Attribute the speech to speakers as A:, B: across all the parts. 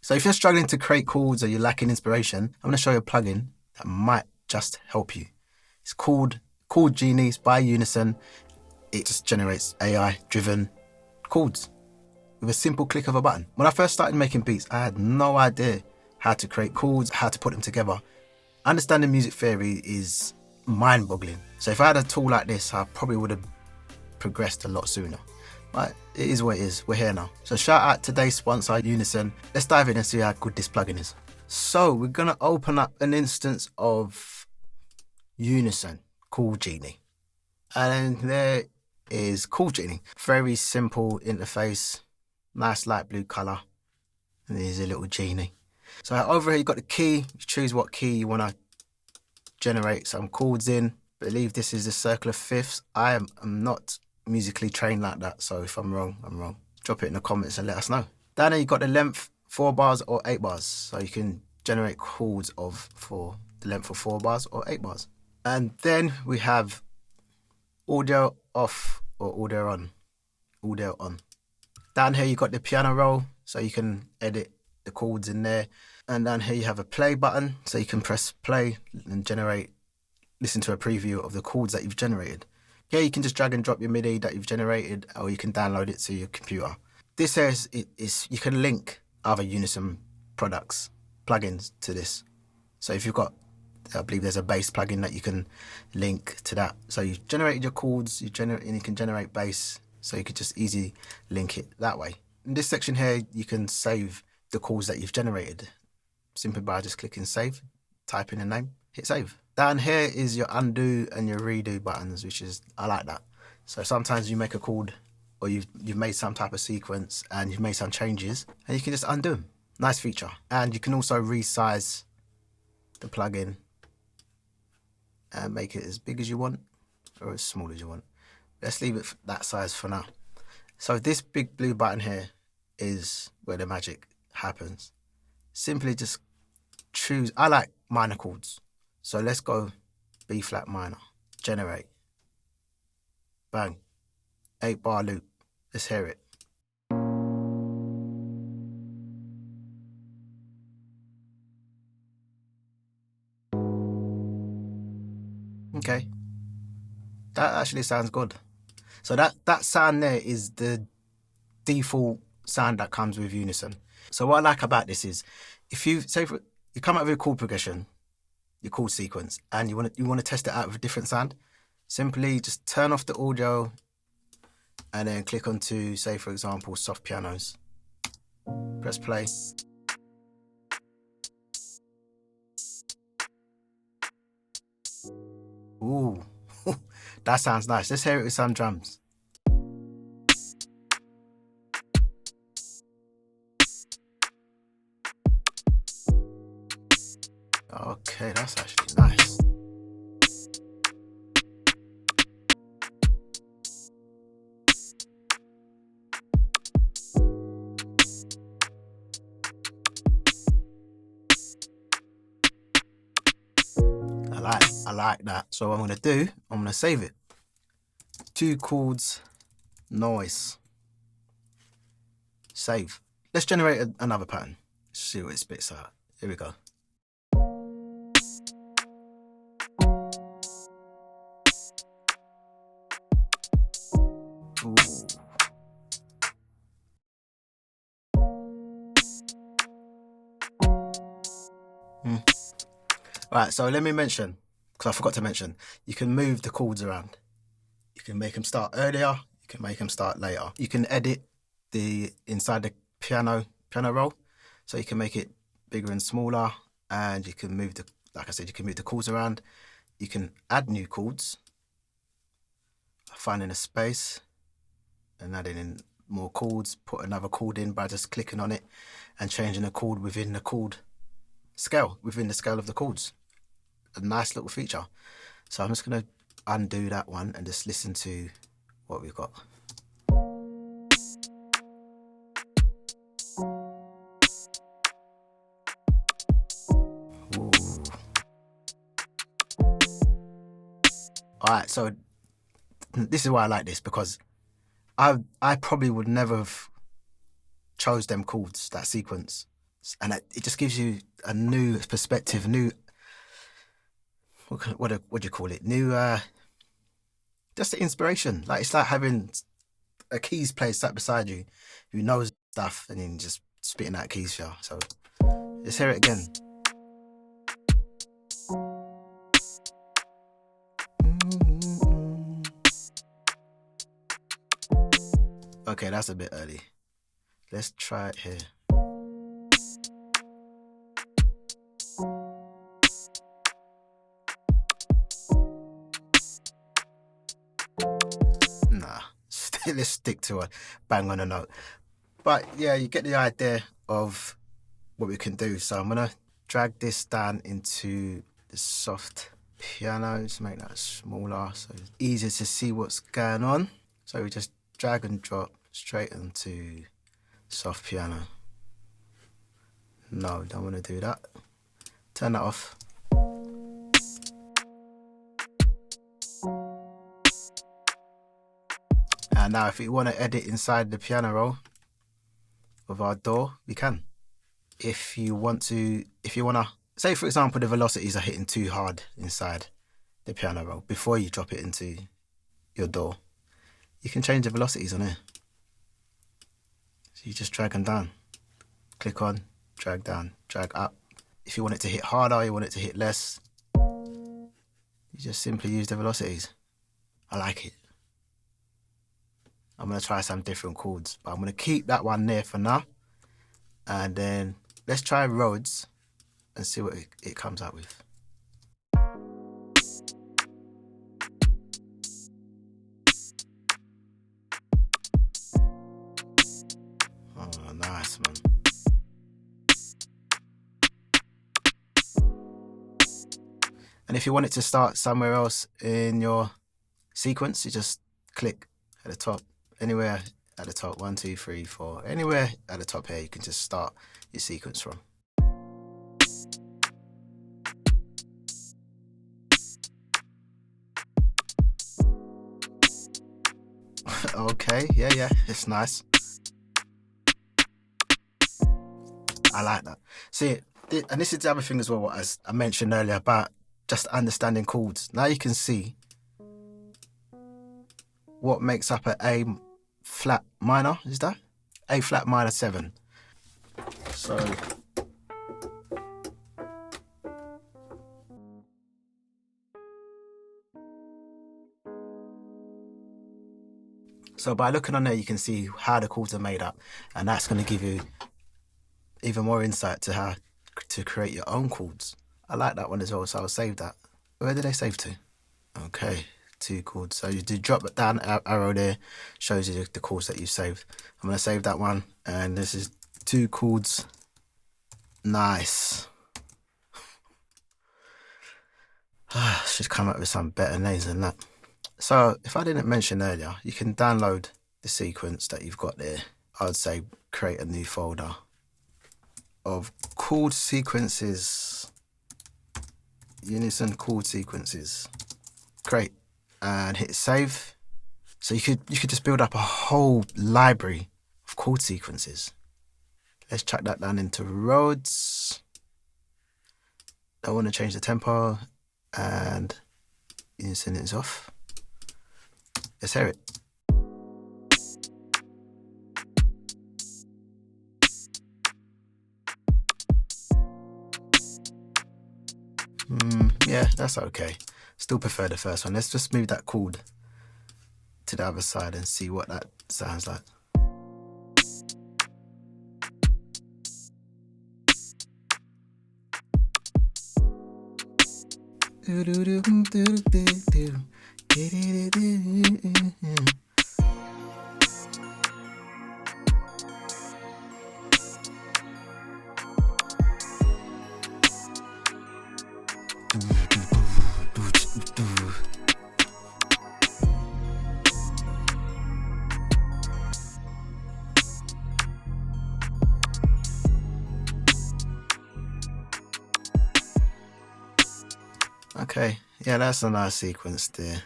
A: So if you're struggling to create chords or you're lacking inspiration, I'm going to show you a plugin that might just help you. It's called Chord Genie. It's by Unison. It just generates AI-driven chords with a simple click of a button. When I first started making beats, I had no idea how to create chords, how to put them together. Understanding music theory is mind-boggling. So if I had a tool like this, I probably would have progressed a lot sooner. But it is what it is. We're here now. So shout out to today's sponsor, Unison. Let's dive in and see how good this plugin is. So we're going to open up an instance of Unison Chord Genie. And there is Chord Genie. Very simple interface. Nice light blue colour. And there's a little genie. So over here you've got the key. You choose what key you want to generate some chords in. I believe this is the circle of fifths. I am not musically trained like that, so if I'm wrong, I'm wrong. Drop it in the comments and let us know. Down here you've got the length, 4 bars or 8 bars. So you can generate chords for the length of 4 bars or 8 bars. And then we have audio off or audio on. Audio on. Down here you've got the piano roll, so you can edit the chords in there. And down here you have a play button, so you can press play and listen to a preview of the chords that you've generated. Here you can just drag and drop your MIDI that you've generated, or you can download it to your computer. This here is you can link other Unison products, plugins to this. So if you've got, I believe there's a bass plugin that you can link to that. So you've generated your chords, and you can generate bass, so you could just easily link it that way. In this section here, you can save the chords that you've generated simply by just clicking save, type in a name, hit save. Down here is your undo and your redo buttons, which is, I like that. So sometimes you make a chord or you've made some type of sequence and you've made some changes and you can just undo them. Nice feature. And you can also resize the plugin and make it as big as you want or as small as you want. Let's leave it that size for now. So this big blue button here is where the magic happens. Simply just choose, I like minor chords. So let's go B flat minor, generate, bang, 8 bar loop, let's hear it. Okay, that actually sounds good. So that sound there is the default sound that comes with Unison. So what I like about this is, if you come up with a chord progression, your chord sequence, and you want to test it out with a different sound, simply just turn off the audio and then click onto, say for example, soft pianos. Press play. Ooh, that sounds nice. Let's hear it with some drums. Okay, that's actually nice. I like that. So what I'm going to do, I'm going to save it. 2 chords, noise. Save. Let's generate another pattern. Let's see what it spits out. Here we go. Ooh. Right, so let me mention, because I forgot to mention, you can move the chords around. You can make them start earlier, you can make them start later. You can edit inside the piano roll, so you can make it bigger and smaller, and you can move like I said, you can move the chords around. You can add new chords, finding a space and adding in more chords, put another chord in by just clicking on it and changing a chord within the chord scale, within the scale of the chords. A nice little feature. So I'm just going to undo that one and just listen to what we've got. Ooh. Alright, so this is why I like this, because I probably would never have chose them chords, that sequence, And it just gives you a new perspective, new, what do you call it? New, just the inspiration. Like, it's like having a keys player sat beside you who knows stuff and then just spitting out keys for you. So let's hear it again. Okay, that's a bit early. Let's try it here. Nah, let's stick to a bang on a note. But yeah, you get the idea of what we can do. So I'm gonna drag this down into the soft piano to make that smaller so it's easier to see what's going on. So we just drag and drop straight into soft piano. No, don't want to do that. Turn that off. And now if you want to edit inside the piano roll of our DAW, we can. If you want to, say for example the velocities are hitting too hard inside the piano roll before you drop it into your DAW, you can change the velocities on here. So you just drag them down. Click on, drag down, drag up. If you want it to hit harder, you want it to hit less, you just simply use the velocities. I like it. I'm going to try some different chords, but I'm going to keep that one there for now. And then let's try Rhodes and see what it comes out with. Oh, nice, man. And if you want it to start somewhere else in your sequence, you just click at the top, anywhere at the top, 1, 2, 3, 4, anywhere at the top here, you can just start your sequence from. Okay, yeah, it's nice. I like that. See, and this is the other thing as well, as I mentioned earlier, about just understanding chords. Now you can see what makes up an A flat minor, is that? A flat minor 7. So by looking on there, you can see how the chords are made up, and that's going to give you even more insight to how to create your own chords. I like that one as well, so I'll save that. Where did I save to? Okay, 2 chords. So you do drop down arrow there, shows you the chords that you saved. I'm going to save that one, and this is 2 chords. Nice. Should come up with some better names than that. So if I didn't mention earlier, you can download the sequence that you've got there. I would say create a new folder of chord sequences, Unison chord sequences. Great, and hit save. So you could just build up a whole library of chord sequences. Let's chuck that down into Rhodes. I want to change the tempo, and Unison is off. Let's hear it. Yeah, that's okay. Still prefer the first one. Let's just move that chord to the other side and see what that sounds like. Okay, yeah, that's a nice sequence there.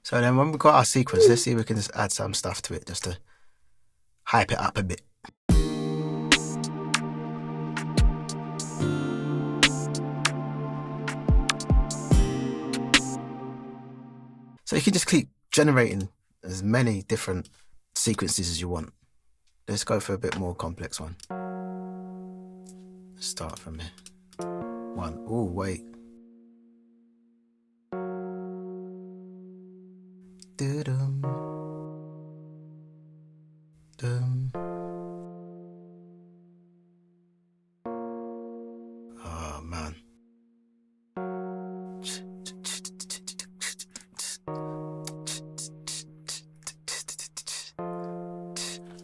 A: So then when we've got our sequence, let's see if we can just add some stuff to it just to hype it up a bit. So you can just keep generating as many different sequences as you want. Let's go for a bit more complex one. Let's start from here. One. Oh, wait. Do-dum. Dum. Oh, man.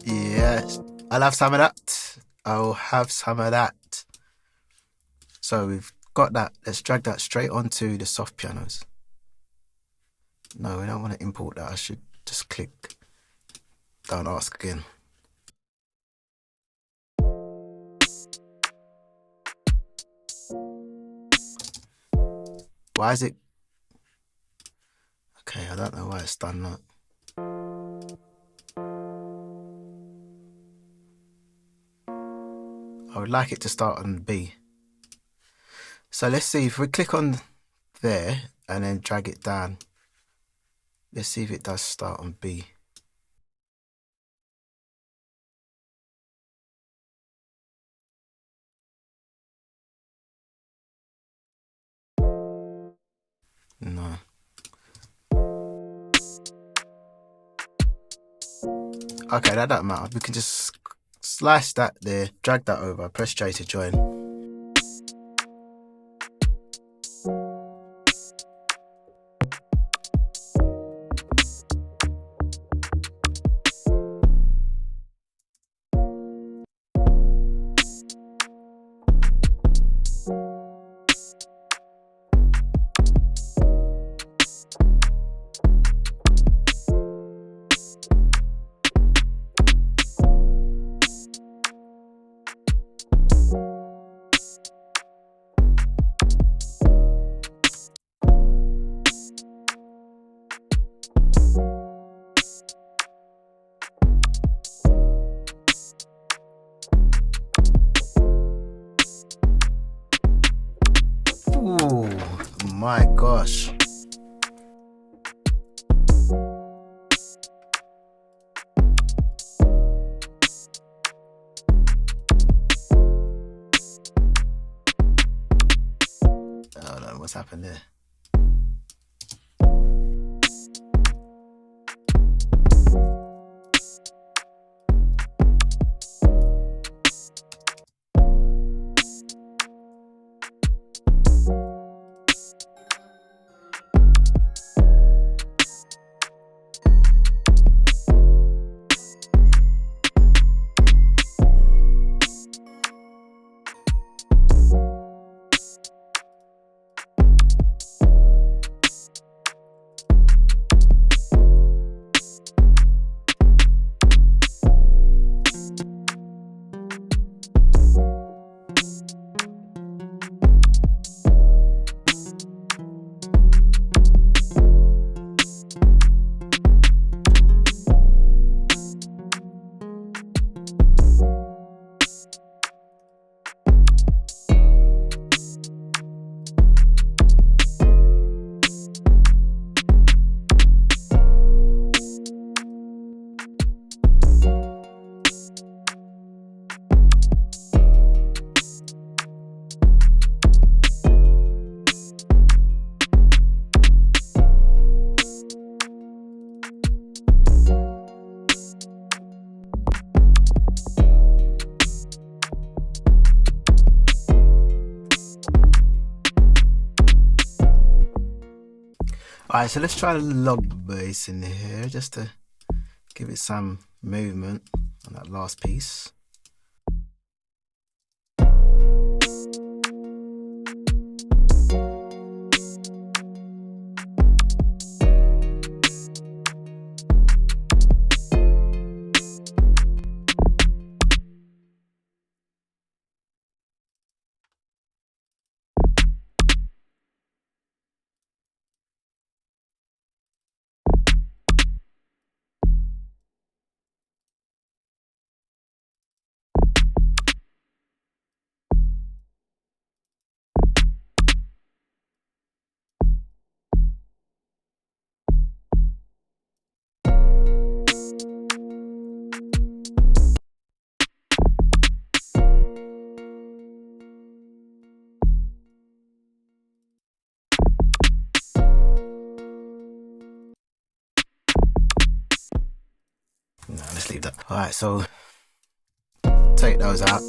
A: Yes, I'll have some of that. I'll have some of that. So we've got that. Let's drag that straight onto the soft pianos. No, we don't want to import that. I should just click. Don't ask again. Why is it? Okay, I don't know why it's done that. I would like it to start on B. So let's see if we click on there and then drag it down. Let's see if it does start on B. No. Okay, that doesn't matter. We can just slice that there, drag that over, press J to join. Ooh, my gosh. I don't know what's happened there. Alright, so let's try the log bass in here just to give it some movement on that last piece. need that. Alright, so take those out.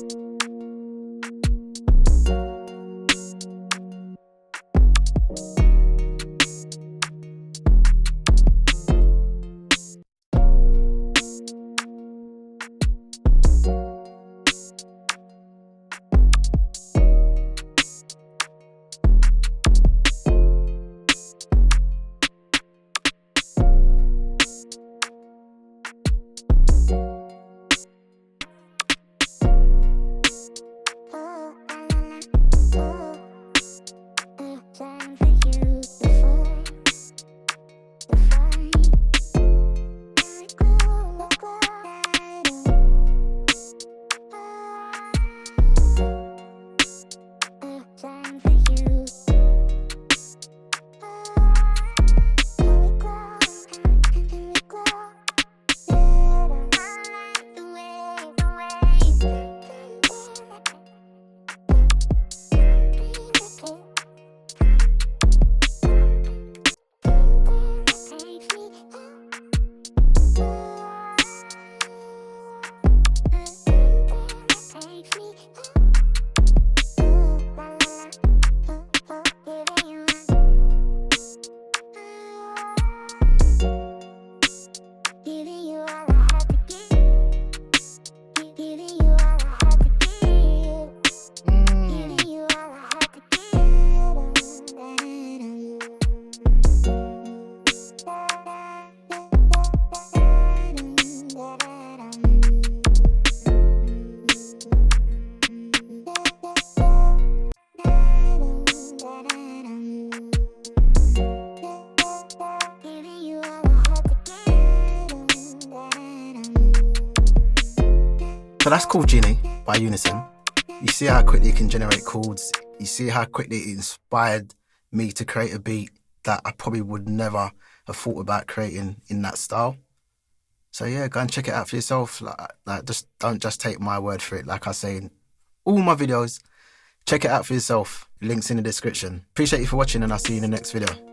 A: So that's Chord Genie by Unison. You see how quickly it can generate chords. You see how quickly it inspired me to create a beat that I probably would never have thought about creating in that style. So yeah, go and check it out for yourself. Like just don't just take my word for it. Like I say in all my videos, check it out for yourself. Links in the description. Appreciate you for watching, and I'll see you in the next video.